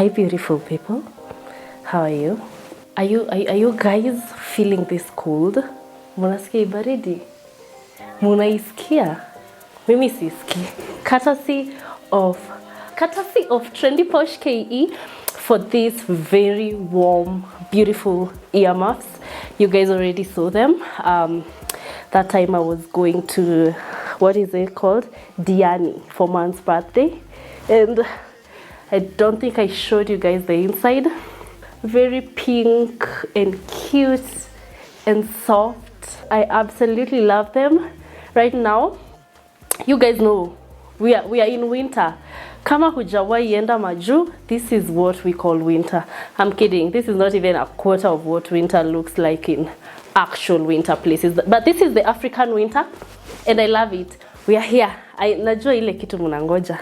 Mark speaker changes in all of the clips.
Speaker 1: Hi beautiful people, how are you? Are you guys feeling this cold? Munasikia baridi? Munaisikia? Mimi sisikii. Courtesy of Trendy Posh KE for these very warm, beautiful earmuffs. You guys already saw them. That time I was going to, what is it called? Diani for Man's birthday. And I don't think I showed you guys the inside. Very pink and cute and soft. I absolutely love them. Right now, you guys know we are in winter. Kama hujawahi enda maju, this is what we call winter. I'm kidding. This is not even a quarter of what winter looks like in actual winter places. But this is the African winter and I love it. We are here. Najua ile kitu mnangoja.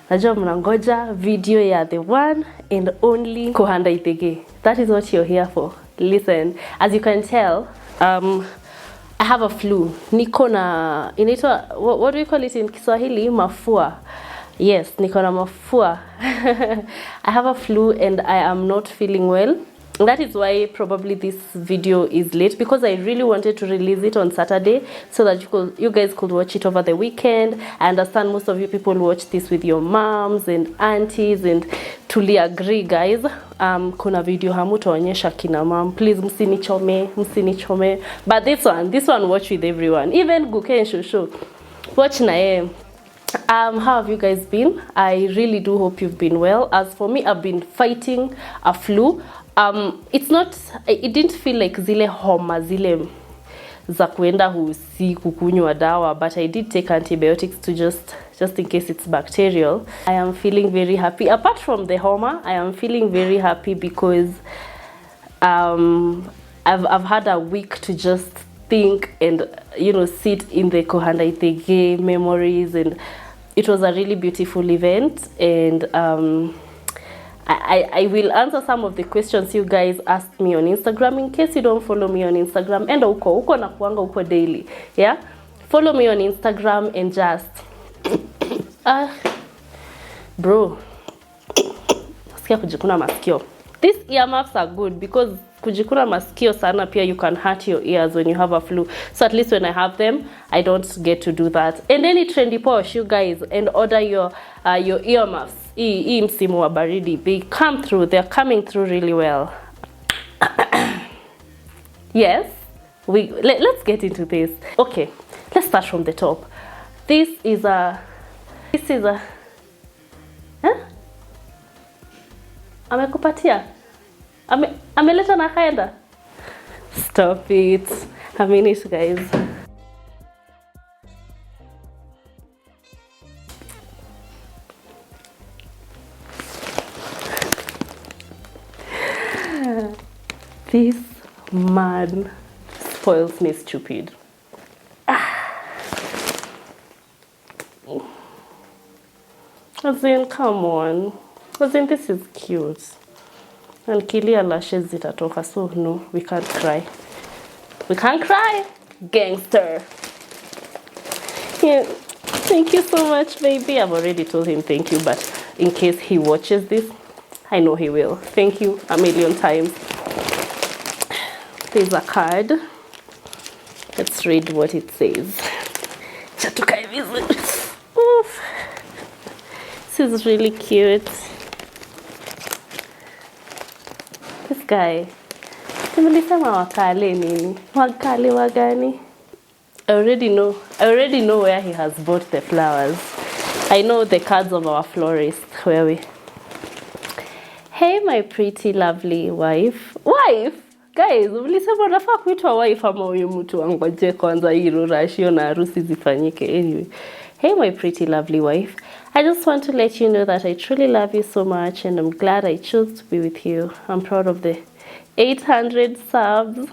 Speaker 1: Najua mnangoja video ya the one and only Kuhanda Ithege. That is what you're here for. Listen, as you can tell, I have a flu. Niko na inaitwa, what do we call it in Kiswahili? Mafua. Yes, niko na mafua. I have a flu and I am not feeling well. That is why probably this video is late, because I really wanted to release it on Saturday so that you guys could watch it over the weekend. I understand most of you people watch this with your moms and aunties, and tuli agree guys. Kuna video hamutaonyesha kina mom. Please msinichome. But this one watch with everyone. Even Guke and Shushu. Watch na ye. How have you guys been? I really do hope you've been well. As for me, I've been fighting a flu. It didn't feel like zile homa, zile za kuenda kukunywa dawa, but I did take antibiotics to just in case it's bacterial. I am feeling very happy. Apart from the homa, I am feeling very happy because I've had a week to just think and sit in the Kuhanda Ithege memories, and it was a really beautiful event. And I will answer some of the questions you guys asked me on Instagram. In case you don't follow me on Instagram, and uko na kuanga uko daily, yeah, follow me on Instagram and just bro, sikia kujikuna masikio. These earmuffs are good because kujikuna masikio sana pia you can hurt your ears when you have a flu. So at least when I have them, I don't get to do that. And any Trendy Posh, you guys, and order your earmuffs. Msimu wa baridi. They come through. They're coming through really well. Yes, let's get into this. Okay, let's start from the top. This is a amekupatia ameleta na kaenda. Stop it. I mean it, guys. This man spoils me stupid. As in, come on. As in, this is cute. And kilia lashes zitatoka, so no, we can't cry. We can't cry. Gangster. Yeah. Thank you so much, baby. I've already told him thank you, but in case he watches this, I know he will. Thank you a million times. There's a card. Let's read what it says. Chatukai visit. This is really cute. This guy. Simulisema wakale nini? Wakale wagani? I already know where he has bought the flowers. I know the cards of our florist. Where we? Hey, my pretty, lovely wife. Wife? Guys, mlisema nafaa kuitwa wife ama huyu mtu angoje kwanza hilo ratio na harusi zifanyike. Anyway. Hey, my pretty, lovely wife. I just want to let you know that I truly love you so much and I'm glad I chose to be with you. I'm proud of the 800 subs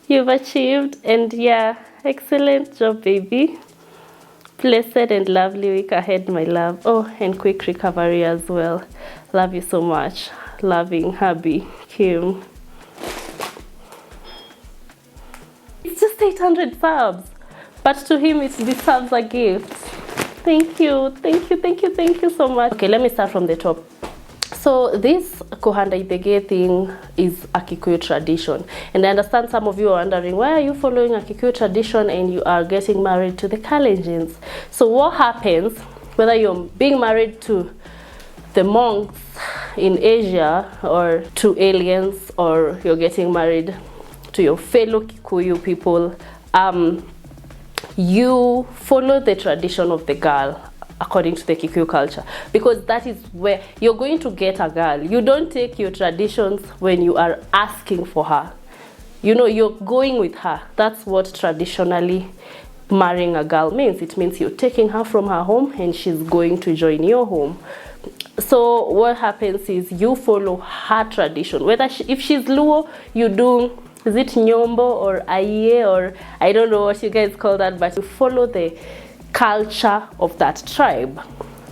Speaker 1: you've achieved, and yeah, excellent job, baby. Blessed and lovely week ahead, my love. Oh, and quick recovery as well. Love you so much. Loving, hubby, Kim. It's just 800 subs, but to him it deserves a gift. Thank you so much. Okay, let me start from the top. So this kuhanda ithege thing is a Kikuyu tradition, and I understand some of you are wondering, why are you following a Kikuyu tradition and you are getting married to the Kalenjins? So what happens, whether you're being married to the monks in Asia or to aliens, or you're getting married to your fellow Kikuyu people, you follow the tradition of the girl according to the Kikuyu culture, because that is where you're going to get a girl. You don't take your traditions when you are asking for her. You know, you're going with her. That's what traditionally marrying a girl means. It means you're taking her from her home and she's going to join your home. So what happens is you follow her tradition. Whether if she's Luo, you do, is it Nyombo or Aye, or I don't know what you guys call that, but you follow the culture of that tribe.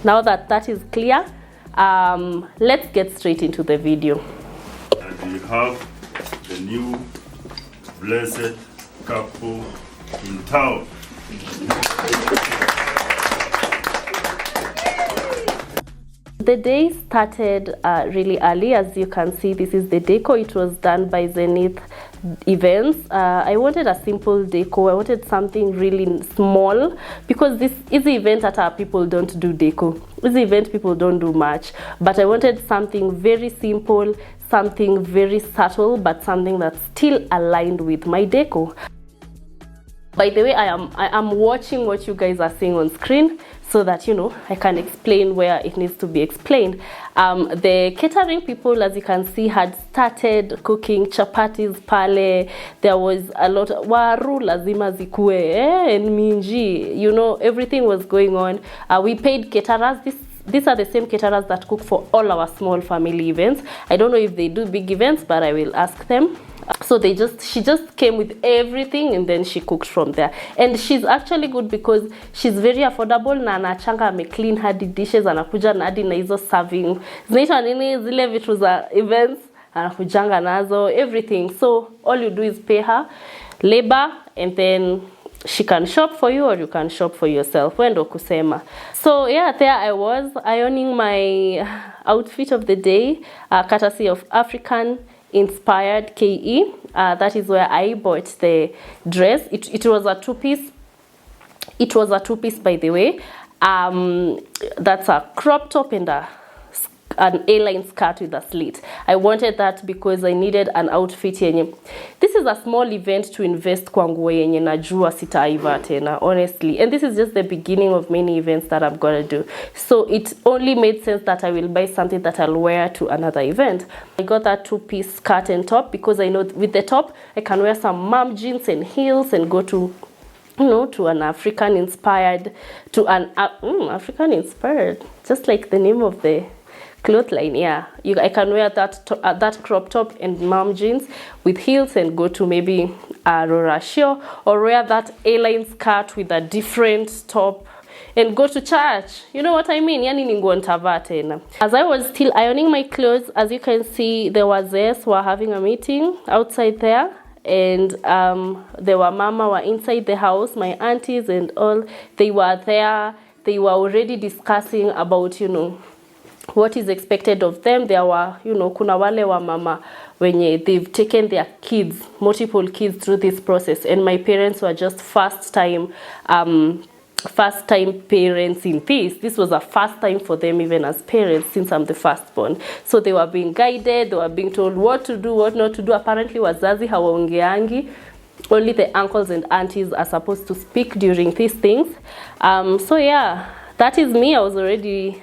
Speaker 1: Now that that is clear, let's get straight into the video.
Speaker 2: And we have the new blessed couple in town.
Speaker 1: The day started really early. As you can see, this is the deco. It was done by Zenith Events. I wanted a simple deco. I wanted something really small, because this is the event that our people don't do deco. This event people don't do much, but I wanted something very simple, something very subtle, but something that's still aligned with my deco. By the way, I am watching what you guys are seeing on screen, so that, you know, I can explain where it needs to be explained. The catering people, as you can see, had started cooking chapatis pale. There was a lot of waru lazima zikue and minji. You know, everything was going on. We paid caterers. These are the same caterers that cook for all our small family events. I don't know if they do big events, but I will ask them. So she just came with everything, and then she cooked from there. And she's actually good because she's very affordable, na anachanga ame clean hadi dishes, anakuja na hadi na hizo serving. Zinaitwa nini zile vitu za events, anakujanga nazo, everything. So all you do is pay her labor, and then she can shop for you, or you can shop for yourself. Wendo kusema. So yeah, there I was ironing my outfit of the day, courtesy of African Inspired KE. That is where I bought the dress. It was a two-piece. It was a two-piece, by the way. That's a crop top and an A-line skirt with a slit. I wanted that because I needed an outfit yenye. This is a small event to invest kwa nguo yenye najua sitaiva tena, honestly. And this is just the beginning of many events that I'm gonna do. So it only made sense that I will buy something that I'll wear to another event. I got that two-piece skirt and top because I know with the top I can wear some mom jeans and heels and go to, you know, to an African inspired, African inspired, just like the name of the cloth line. Yeah, I can wear that crop top and mom jeans with heels and go to maybe a Rorashio, or wear that A-line skirt with a different top and go to church. You know what I mean? Yani ninguo ntavaa tena. As I was still ironing my clothes, as you can see, there was were having a meeting outside there, and there were mama were inside the house, my aunties and all. They were there. They were already discussing about, you know, what is expected of them. There were, you know, kuna wale wa mama wenye they've taken their kids, multiple kids through this process, and my parents were just first time parents in this. This was a first time for them, even as parents, since I'm the firstborn. So they were being guided, they were being told what to do, what not to do. Apparently wazazi hawaongeangi. Only the uncles and aunties are supposed to speak during these things. So yeah, that is me. I was already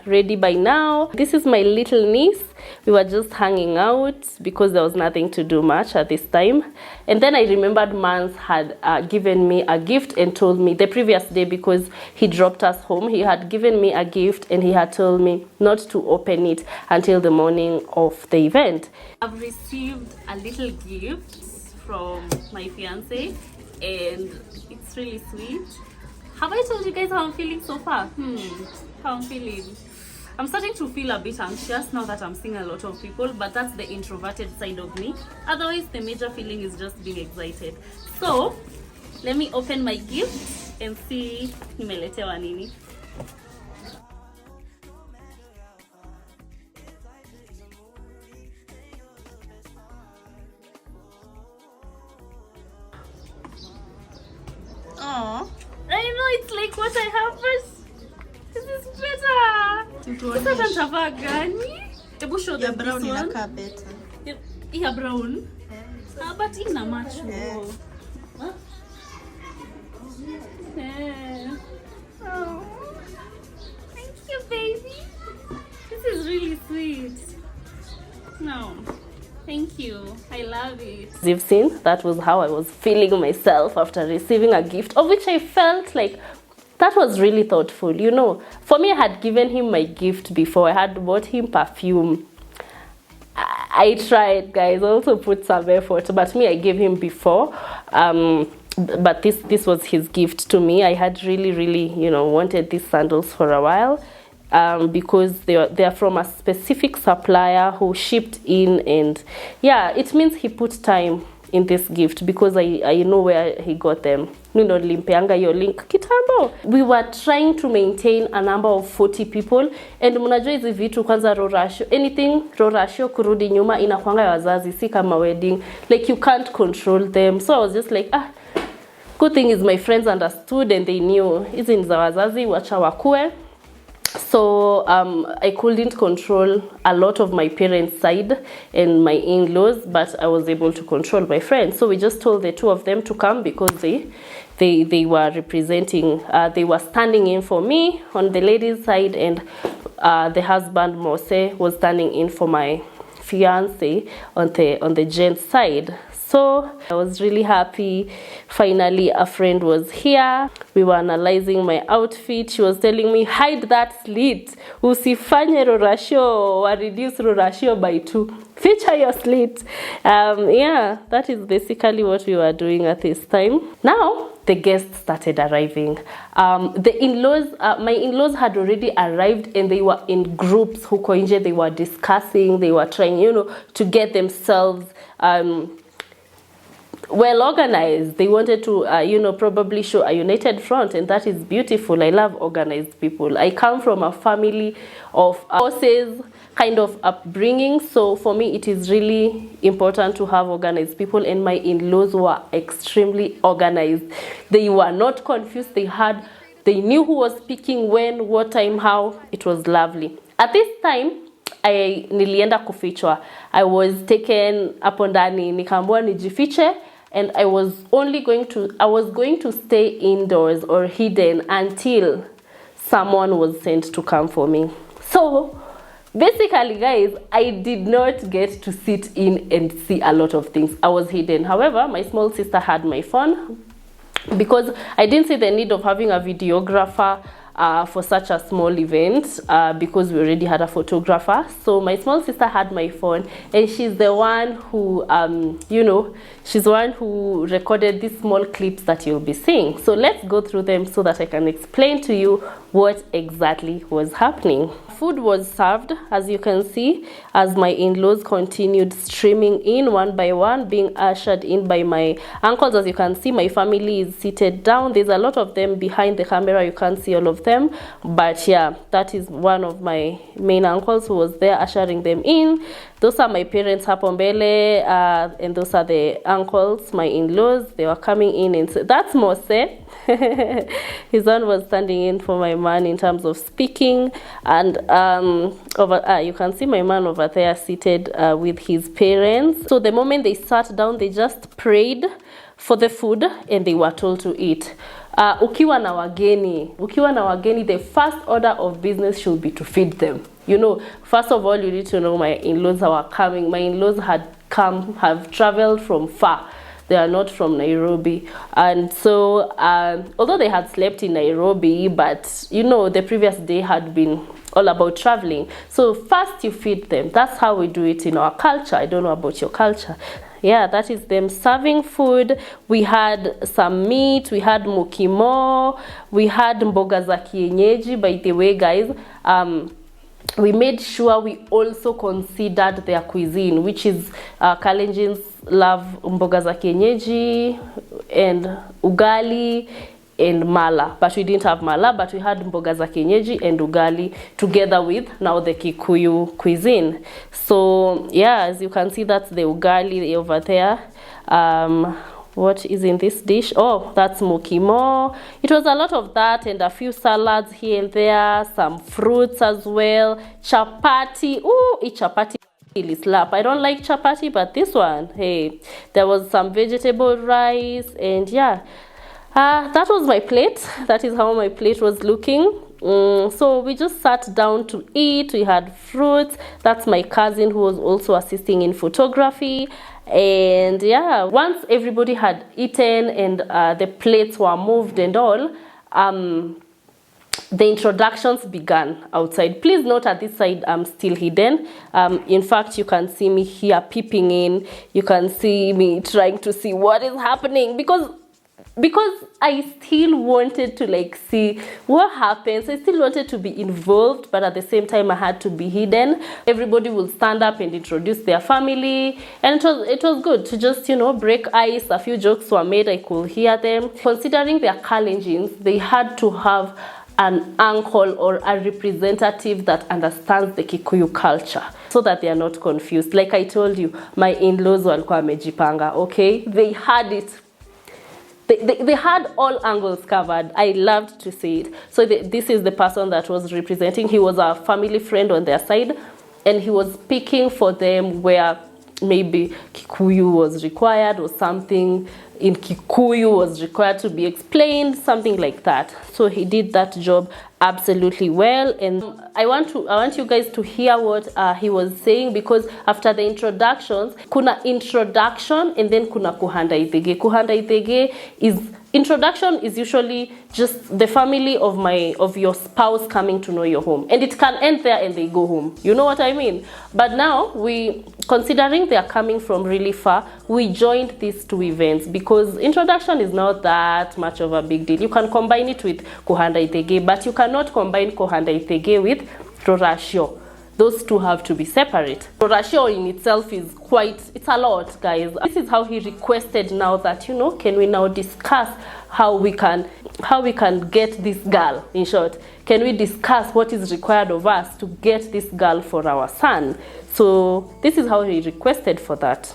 Speaker 1: ready by now. This is my little niece. We were just hanging out because there was nothing to do much at this time. And then I remembered Mans had given me a gift and told me the previous day, because he dropped us home, he had given me a gift and he had told me not to open it until the morning of the event. I've received a little gift from my fiance and it's really sweet. Have I told you guys how I'm feeling so far? How I'm feeling? I'm starting to feel a bit anxious now that I'm seeing a lot of people, but that's the introverted side of me. Otherwise, the major feeling is just being excited. So, let me open my gift and see nimeletewa nini.
Speaker 3: Sasa nitavaa gani? Hebu show
Speaker 4: Ya
Speaker 3: them
Speaker 4: brown
Speaker 3: this one.
Speaker 4: inakaa better.
Speaker 3: Yeah, brown. But ina match.
Speaker 4: Yeah.
Speaker 3: Huh? Yeah. Oh. Thank you, baby. This is really sweet. No. Thank you. I love it.
Speaker 1: As you've seen, that was how I was feeling myself after receiving a gift, of which I felt like that was really thoughtful. You know, for me, I had given him my gift before. I had bought him perfume. I tried, guys, also put some effort, but me, I gave him before. But this was his gift to me. I had really, you know, wanted these sandals for a while. Because they're from a specific supplier who shipped in, and yeah, it means he put time in this gift because I know where he got them. You know, limpeanga your link kitambo. We were trying to maintain a number of 40 people, and mnajua hizi vitu kwanza rorasho, anything rorasho kurudi nyuma inakuanga ya wazazi, si kama wedding, like you can't control them. So I was just like, good thing is my friends understood and they knew hizi ni za wazazi, wacha wakue. So I couldn't control a lot of my parents' side and my in-laws, but I was able to control my friends. So we just told the two of them to come because they were representing, they were standing in for me on the ladies' side, and the husband Mose was standing in for my fiance on the gents' side. So I was really happy. Finally, a friend was here. We were analyzing my outfit. She was telling me, hide that slit. Usifanye rorasho, or reduce rorasho by 2. Feature your slit. Yeah, that is basically what we were doing at this time. Now, the guests started arriving. The in-laws, my in-laws had already arrived, and they were in groups. Huko nje, they were discussing. They were trying, you know, to get themselves well organized. They wanted to, you know, probably show a united front, and that is beautiful. I love organized people. I come from a family of horses kind of upbringing, so for me it is really important to have organized people, and my in-laws were extremely organized. They were not confused. They knew who was speaking when, what time, how. It was lovely. At this time, nilienda kufichwa. I was taken hapo ndani, nikaambiwa nijifiche, and I was going to stay indoors or hidden until someone was sent to come for me. So basically, guys, I did not get to sit in and see a lot of things. I was hidden. However, my small sister had my phone because I didn't see the need of having a videographer for such a small event because we already had a photographer. So my small sister had my phone, and she's the one who, you know, she's the one who recorded these small clips that you'll be seeing. So let's go through them so that I can explain to you what exactly was happening. Food was served, as you can see, as my in-laws continued streaming in one by one, being ushered in by my uncles. As you can see, my family is seated down. There's a lot of them behind the camera. You can't see all of them, but yeah, that is one of my main uncles who was there ushering them in. Those are my parents hapo mbele, and those are the uncles, my in-laws. They were coming in, and so that's Mose. His son was standing in for my man in terms of speaking, and you can see my man over there seated with his parents. So the moment they sat down, they just prayed for the food, and they were told to eat. Ukiwa na wageni, the first order of business should be to feed them. You know, first of all, you need to know my in-laws were coming. My in-laws have traveled from far. They are not from Nairobi. And so, although they had slept in Nairobi, but, you know, the previous day had been all about traveling. So first you feed them. That's how we do it in our culture. I don't know about your culture. Yeah, that is them serving food. We had some meat, we had mukimo, we had mboga za kienyeji. By the way, guys, we made sure we also considered their cuisine, which is Kalenjins love mboga za kienyeji and ugali and mala, but we didn't have mala, but we had mboga za kienyeji and ugali together with now the Kikuyu cuisine. So yeah, as you can see, that's the ugali over there. What is in this dish? Oh, that's mokimo. It was a lot of that and a few salads here and there, some fruits as well, chapati. Ooh, eat chapati really slap. I don't like chapati, but this one, hey, there was some vegetable rice, and yeah, that was my plate. That is how my plate was looking. So we just sat down to eat. We had fruits. That's my cousin who was also assisting in photography. And yeah, once everybody had eaten and the plates were moved and all, the introductions began outside. Please note at this side I'm still hidden. In fact, you can see me here peeping in. You can see me trying to see what is happening because I still wanted to like see what happens. I still wanted to be involved, but at the same time I had to be hidden. Everybody will stand up and introduce their family, and it was good to just, you know, break ice. A few jokes were made, I could hear them. Considering they are Kalenjins, they had to have an uncle or a representative that understands the Kikuyu culture so that they are not confused. Like I told you, my in-laws walikuwa wamejipanga, okay? They had it. They had all angles covered. I loved to see it. So this is the person that was representing. He was a family friend on their side, and he was speaking for them where maybe Kikuyu was required or something in Kikuyu was required to be explained, something like that. So he did that job absolutely well, and I want you guys to hear what he was saying, because after the introductions, kuna introduction and then kuna kuhanda itege. Kuhanda itege is introduction is usually just the family of your spouse coming to know your home, and it can end there and they go home. You know what I mean? But now considering they are coming from really far, we joined these two events because introduction is not that much of a big deal. You can combine it with kuhanda itege, but you cannot combine kuhanda itege with rorashio. Those two have to be separate. Rorashio in itself is it's a lot, guys. This is how he requested now that, you know, can we now discuss how we can get this girl, in short. Can we discuss what is required of us to get this girl for our son? So this is how he requested for that.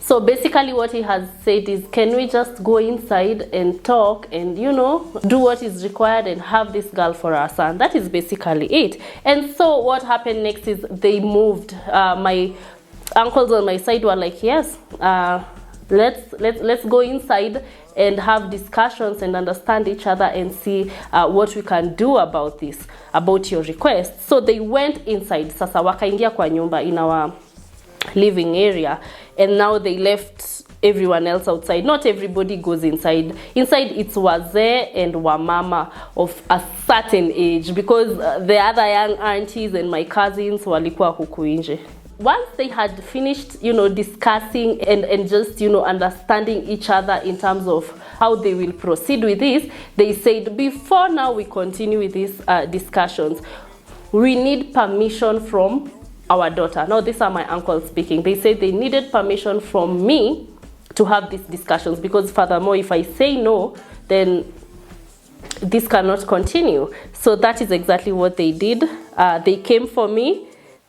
Speaker 1: So basically what he has said is, can we just go inside and talk and, you know, do what is required and have this girl for our son? That is basically it. And so what happened next is they moved. My uncles on my side were like, yes, let's go inside and have discussions and understand each other and see what we can do about this, about your request. So they went inside. Sasa wakaingia kwa nyumba in our living area, and now they left everyone else outside. Not everybody goes inside. Inside it's wazee and wamama of a certain age, because the other young aunties and my cousins walikuwa huku nje. Once they had finished, you know, discussing and just, you know, understanding each other in terms of how they will proceed with this, they said, before now we continue with these discussions, we need permission from our daughter. Now, these are my uncles speaking. They said they needed permission from me to have these discussions, because furthermore, if I say no, then this cannot continue. So that is exactly what they did. They came for me.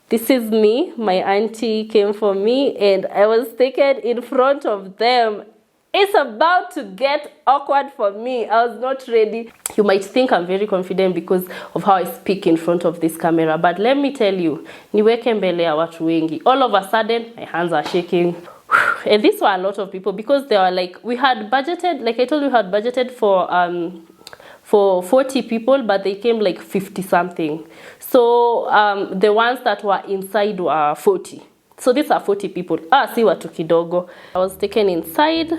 Speaker 1: This is me. My auntie came for me, and I was taken in front of them. It's about to get awkward for me. I was not ready. You might think I'm very confident because of how I speak in front of this camera, but let me tell you, niweke mbele ya watu wengi. All of a sudden, my hands are shaking. And these were a lot of people, because they were like, we had budgeted, like I told you, we had budgeted for 40 people, but they came like 50 something. So the ones that were inside were 40. So these are 40 people. Si watu kidogo. I was taken inside.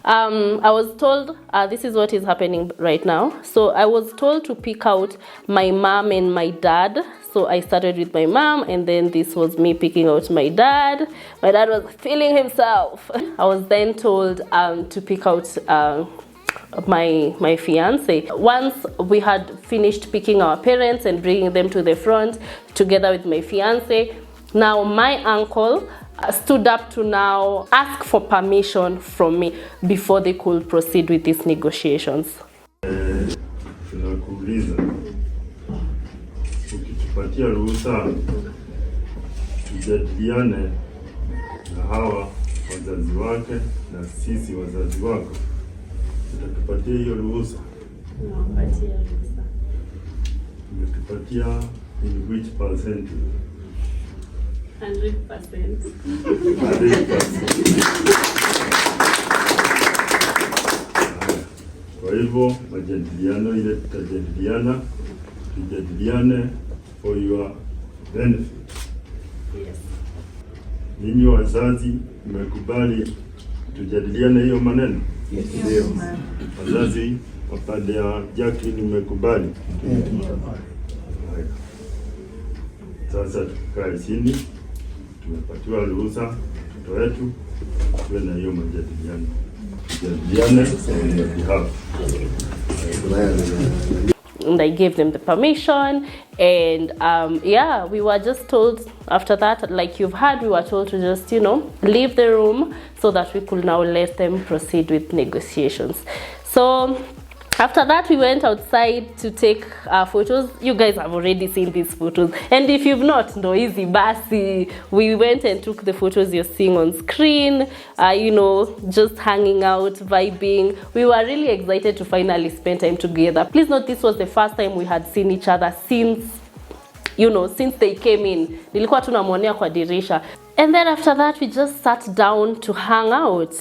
Speaker 1: I was told, this is what is happening right now. So I was told to pick out my mom and my dad. So I started with my mom, and then this was me picking out my dad. My dad was feeling himself. I was then told to pick out my fiance. Once we had finished picking our parents and bringing them to the front together with my fiance, now my uncle stood up to now ask for permission from me before they could proceed with these negotiations.
Speaker 2: Tunakuuliza, ukitupatia ruhusa tujadiliane na hawa wazazi wake na sisi wazazi wako, utatupatia hiyo ruhusa?
Speaker 1: Nawapatia ruhusa.
Speaker 2: Umetupatia in which percent?
Speaker 1: 100%.
Speaker 2: 100%. Kwa hivyo majadiliano ile tujadiliane for your benefit.
Speaker 1: Yes.
Speaker 2: Ninyi wazazi mmekubali tujadiliane hiyo maneno?
Speaker 4: Yes.
Speaker 2: Ndio. Wazazi wa pande ya Jacqueline mmekubali? Sasa tukae chini, tumepatiwa ruhusa mtoto wetu tuwe na hiyo majadiliano.
Speaker 1: And I gave them the permission, and yeah, we were just told after that, like you've heard, we were told to just, you know, leave the room so that we could now let them proceed with negotiations. So after that, we went outside to take photos. You guys have already seen these photos. And if you've not, no easy, basi. We went and took the photos you're seeing on screen, you know, just hanging out, vibing. We were really excited to finally spend time together. Please note, this was the first time we had seen each other since, you know, since they came in. Nilikuwa tunamwonea kwa dirisha. And then after that, we just sat down to hang out.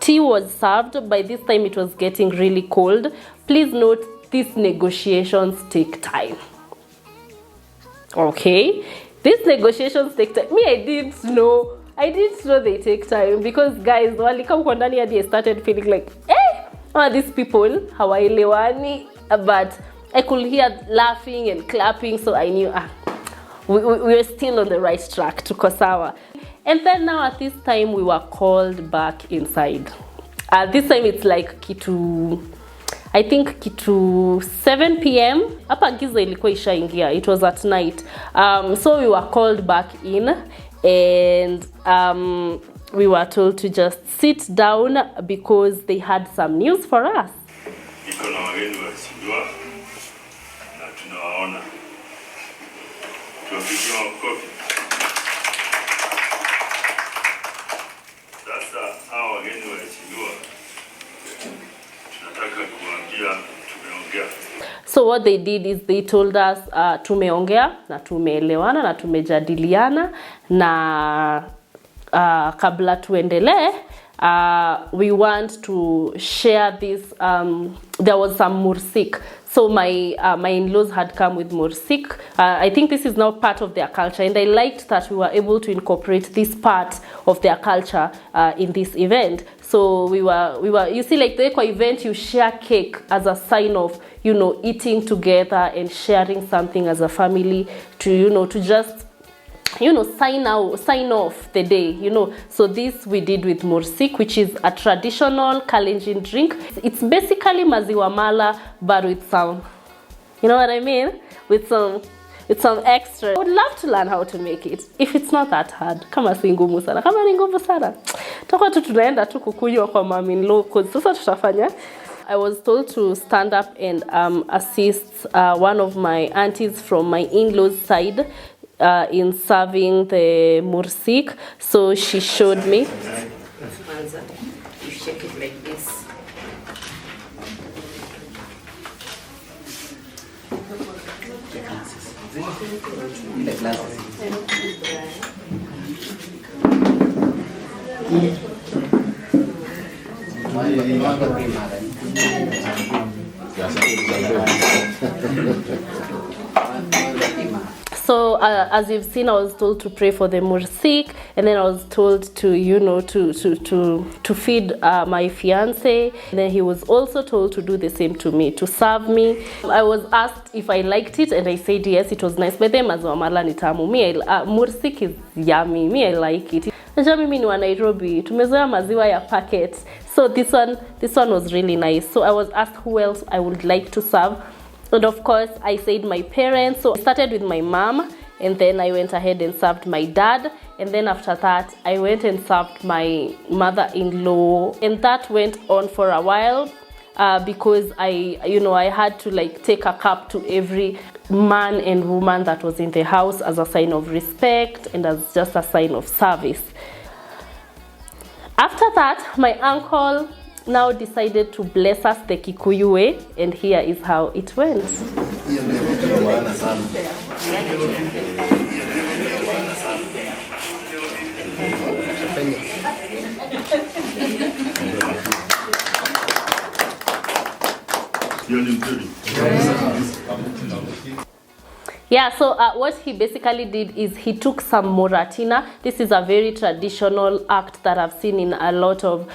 Speaker 1: Tea was served. By this time, it was getting really cold. Please note, these negotiations take time. Okay? These negotiations take time. Me, I didn't know they take time. Because guys, walika kwa ndani hadi I started feeling like, these people, hawaelewani. But I could hear laughing and clapping, so I knew, we were still on the right track to Kosawa. And then now at this time, we were called back inside. This time it's like kitu 7 p.m. Hapa giza ilikuwa ishaingia. It was at night. So we were called back in, and we were told to just sit down because they had some news for us.
Speaker 2: Iko na wageni wasidwa na tunawaona. Tuwapigie makofi. Sasa hawa wageni wasidwa tunataka kuambia tumeongea.
Speaker 1: So what they did is they told us tumeongea na tumeelewana na tumejadiliana na kabla tuendelee, we want to share this. There was some mursik. So my in-laws had come with mursik. I think this is now part of their culture, and I liked that we were able to incorporate this part of their culture in this event. So we were you see, like the Equa event, you share cake as a sign of, you know, eating together and sharing something as a family to, you know, to just, you know, sign off the day, you know. So this we did with mursik, which is a traditional Kalenjin drink. It's basically maziwa mala, but with some, you know what I mean, with some extra. I would love to learn how to make it if it's not that hard. Kama si ngumu sana, kama ni ngumu sana, tutakuwa tu tunaenda tu kukunywa kwa mom-in-law, cause sasa tutafanya. I was told to stand up and assist one of my aunties from my in-laws side in serving the mursik. So she showed me.
Speaker 4: You shake it like this. The glasses.
Speaker 1: So as you've seen, I was told to pray for the mursik, and then I was told to, you know, to feed my fiance. And then he was also told to do the same to me, to serve me. I was asked if I liked it, and I said yes, it was nice. But then maziwa mala ni tamu. Mursik is yummy. Me, I like it. Najua mimi ni wa Nairobi, tumezoea maziwa ya packet. So this one was really nice. So I was asked who else I would like to serve. And of course, I said my parents. So I started with my mom, and then I went ahead and served my dad. and then after that I went and served my mother-in-law, and that went on for a while because I had to like take a cup to every man and woman that was in the house as a sign of respect and as just a sign of service. After that, my uncle now decided to bless us the Kikuyu way, and here is how it went. Yeah, so what he basically did is he took some moratina. This is a very traditional act that I've seen in a lot of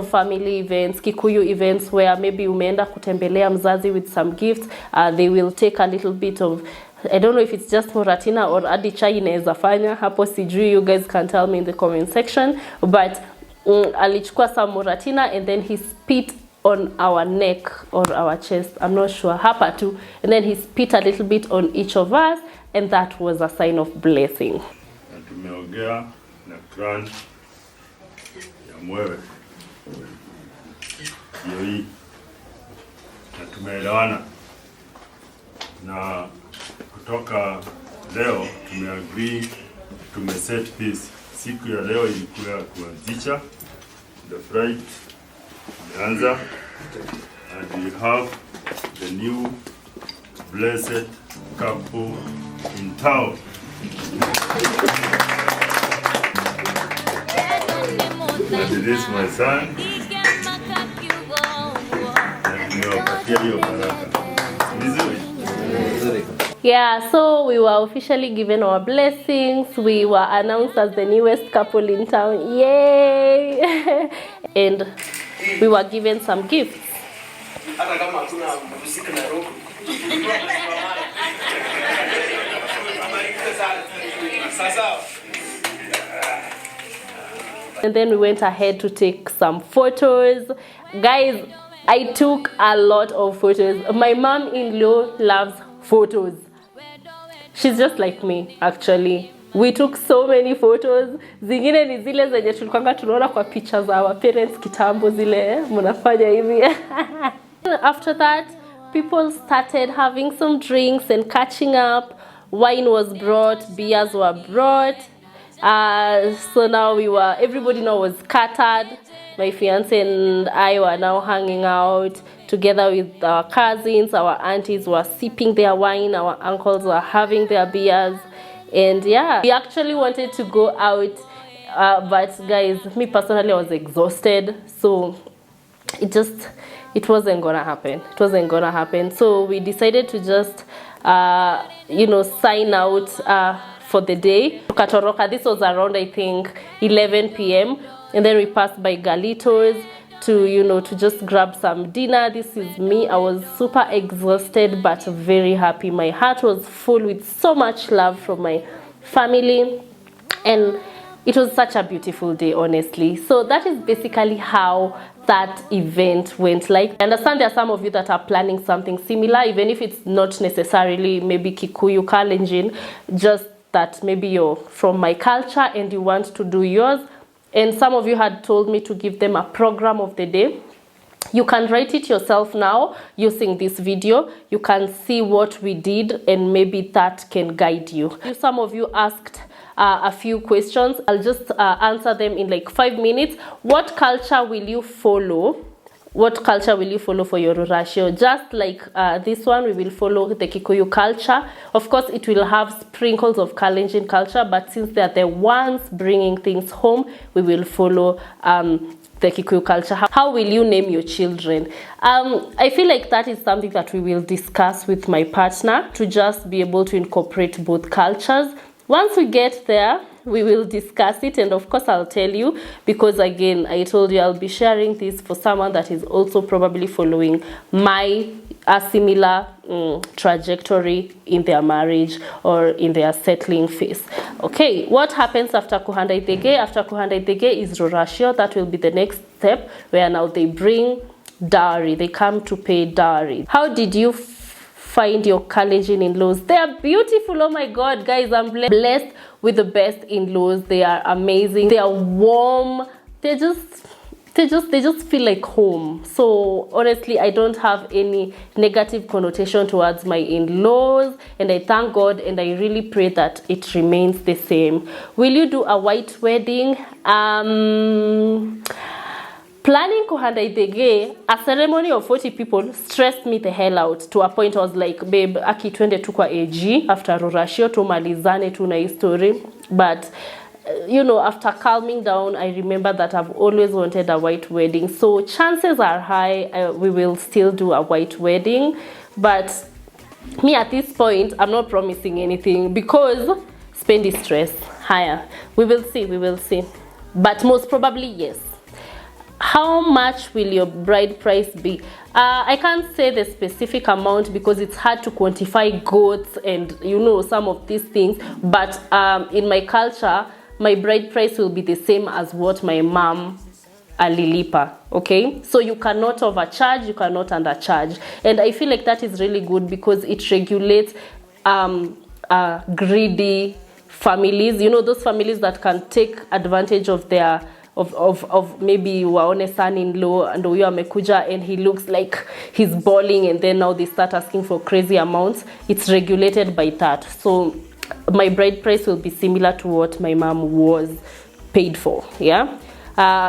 Speaker 1: family events, Kikuyu events, where maybe umeenda kutembelea mzazi with some gifts. They will take a little bit of, I don't know if it's just moratina or adi chai inaweza fanya hapo sijui, you guys can tell me in the comment section, but alichukua some moratina and then he spit on our neck or our chest, I'm not sure, hapa tu, and then he spit a little bit on each of us, and that was a sign of blessing.
Speaker 2: Na tumeongea na clan ya mwewe hii na tumeelewana, na kutoka leo tumeagree, tumeset peace. Siku ya leo ilikuwa kuanzisha the flight imeanza, and we have the new blessed couple in town. And it is my son. And nimewapatia hiyo baraka. Vizuri.
Speaker 1: Yeah, so we were officially given our blessings. We were announced as the newest couple in town. Yay! And we were given some gifts. And then we went ahead to take some photos. Guys, I took a lot of photos. My mom-in-law loves photos. She's just like me, actually. We took so many photos. Zingine ni zile zenye tulikuanga tunaona kwa pictures za our parents kitambo zile mnafanya hivi. After that, people started having some drinks and catching up. Wine was brought, beers were brought. So now everybody now was scattered. My fiance and I were now hanging out together with our cousins. Our aunties were sipping their wine. Our uncles were having their beers. And yeah, we actually wanted to go out. But guys, me personally, I was exhausted. So it wasn't gonna happen. It wasn't gonna happen. So we decided to just, sign out for the day. Katoroka, this was around, I think, 11 p.m. And then we passed by Galitos to just grab some dinner. This is me. I was super exhausted, but very happy. My heart was full with so much love from my family. And it was such a beautiful day, honestly. So that is basically how that event went. Like, I understand there are some of you that are planning something similar, even if it's not necessarily maybe Kikuyu, Kalenjin, just that maybe you're from my culture and you want to do yours. And some of you had told me to give them a program of the day. You can write it yourself now using this video. You can see what we did and maybe that can guide you. Some of you asked a few questions. I'll just answer them in like 5 minutes. What culture will you follow? What culture will you follow for your rurashio? Just like this one, we will follow the Kikuyu culture. Of course, it will have sprinkles of Kalenjin culture, but since they are the ones bringing things home, we will follow the Kikuyu culture. How will you name your children? I feel like that is something that we will discuss with my partner to just be able to incorporate both cultures. Once we get there, we will discuss it, and of course I'll tell you, because again, I told you I'll be sharing this for someone that is also probably following a similar trajectory in their marriage or in their settling phase. Okay, what happens after Kuhanda Itege? After Kuhanda Itege is Rorashio. That will be the next step, where now they bring dowry. They come to pay dowry. How did you find your Kalenjin in-laws. They are beautiful. Oh my god, guys, I'm blessed with the best in-laws. They are amazing. They are warm. They just feel like home. So honestly, I don't have any negative connotation towards my in-laws, and I thank God and I really pray that it remains the same. Will you do a white wedding? Planning kuhanda idege, a ceremony of 40 people stressed me the hell out to a point I was like, babe, aki twende tu kwa AG after rurashio tumalizane tu na history. But you know, after calming down, I remember that I've always wanted a white wedding. So chances are high we will still do a white wedding. But me at this point, I'm not promising anything because spend is stress higher. We will see. But most probably, yes. How much will your bride price be? I can't say the specific amount because it's hard to quantify goats and, you know, some of these things. But in my culture, my bride price will be the same as what my mom alilipa, okay? So you cannot overcharge, you cannot undercharge. And I feel like that is really good because it regulates greedy families. You know, those families that can take advantage of their of maybe waone son-in-law and huyo amekuja and he looks like he's balling, and then now they start asking for crazy amounts. It's regulated by that. So my bride price will be similar to what my mom was paid for. Yeah.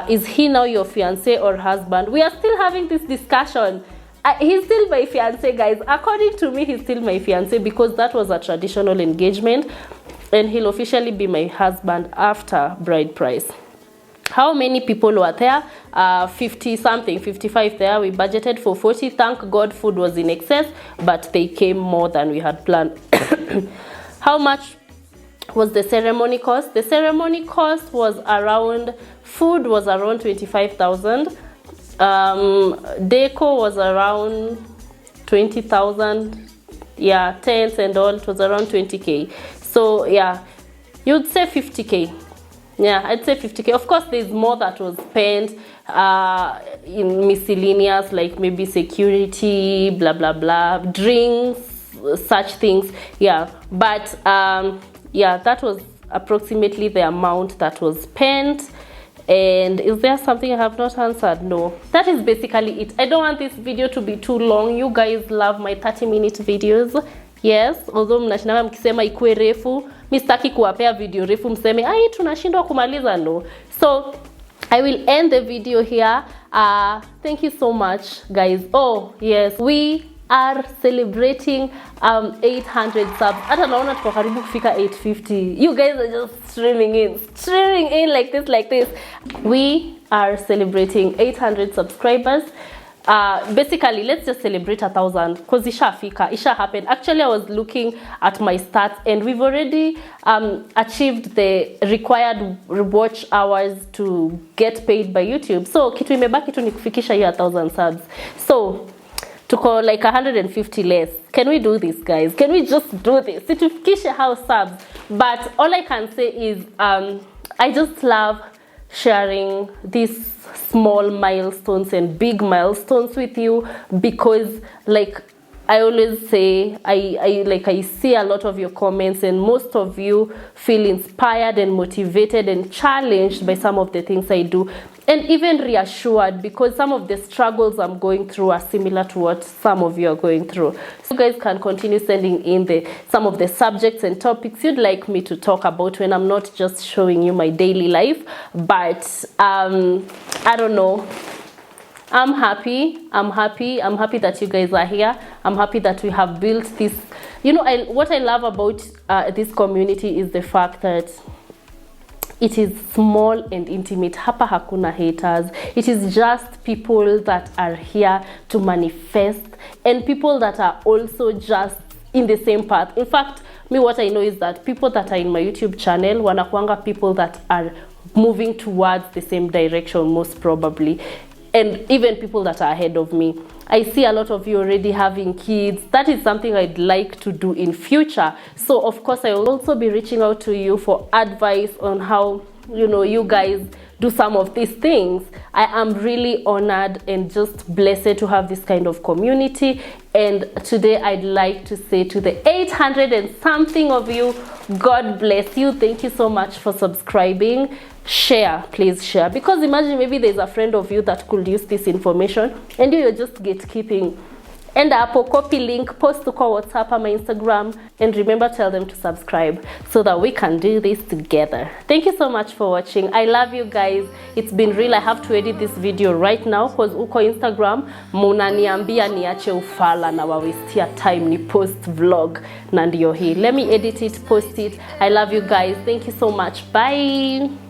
Speaker 1: Is he now your fiance or husband? We are still having this discussion. He's still my fiance, guys. According to me, he's still my fiance because that was a traditional engagement, and he'll officially be my husband after bride price. How many people were there? 50 something, 55 there. We budgeted for 40. Thank God food was in excess, but they came more than we had planned. How much was the ceremony cost? The ceremony cost was around, food was around 25,000. Deco was around 20,000. Yeah, tents and all, it was around 20K. So yeah, you'd say 50K. Yeah, I'd say 50K. Of course, there's more that was spent in miscellaneous, like maybe security, blah, blah, blah, drinks, such things. Yeah, but yeah, that was approximately the amount that was spent. And is there something I have not answered? No. That is basically it. I don't want this video to be too long. You guys love my 30-minute videos. Yes, although mnashinanga mkisema ikuwe refu, mi sitaki kuwapea video refu mseme ai tunashindwa kumaliza. No. So I will end the video here. Thank you so much, guys. Oh yes, we are celebrating 800 subs. Hata naona tuko karibu kufika 850. You guys are just streaming in like this. We are celebrating 800 subscribers. Basically, let's just celebrate 1,000 because isha happened. Actually, I was looking at my stats and we've already achieved the required watch hours to get paid by YouTube. So kitu imebaki tu ni kufikisha hiyo 1,000 subs. So tuko like 150 less. Can we do this, guys? Can we just do this? Situfikishe how subs. But all I can say is I just love sharing these small milestones and big milestones with you because, like I always say, I see a lot of your comments and most of you feel inspired and motivated and challenged by some of the things I do, and even reassured because some of the struggles I'm going through are similar to what some of you are going through. So you guys can continue sending in some of the subjects and topics you'd like me to talk about when I'm not just showing you my daily life. But I don't know. I'm happy that you guys are here. I'm happy that we have built this. You know, what I love about this community is the fact that it is small and intimate. Hapa hakuna haters. It is just people that are here to manifest and people that are also just in the same path. In fact, me, what I know is that people that are in my YouTube channel, wanakuanga people that are moving towards the same direction, most probably. And even people that are ahead of me. I see a lot of you already having kids. That is something I'd like to do in future. So of course I will also be reaching out to you for advice on how you know, you guys do some of these things. I am really honored and just blessed to have this kind of community. And today I'd like to say to the 800 and something of you, God bless you. Thank you so much for subscribing. Share, please share, because imagine maybe there's a friend of you that could use this information and you're just gatekeeping. And hapo copy link, post to call WhatsApp or my Instagram, and remember, tell them to subscribe so that we can do this together. Thank you so much for watching. I love you guys. It's been real. I have to edit this video right now because uko Instagram munaniambia niache ufala na wawestia time ni post vlog na ndio hii. Let me edit it, post it. I love you guys. Thank you so much. Bye.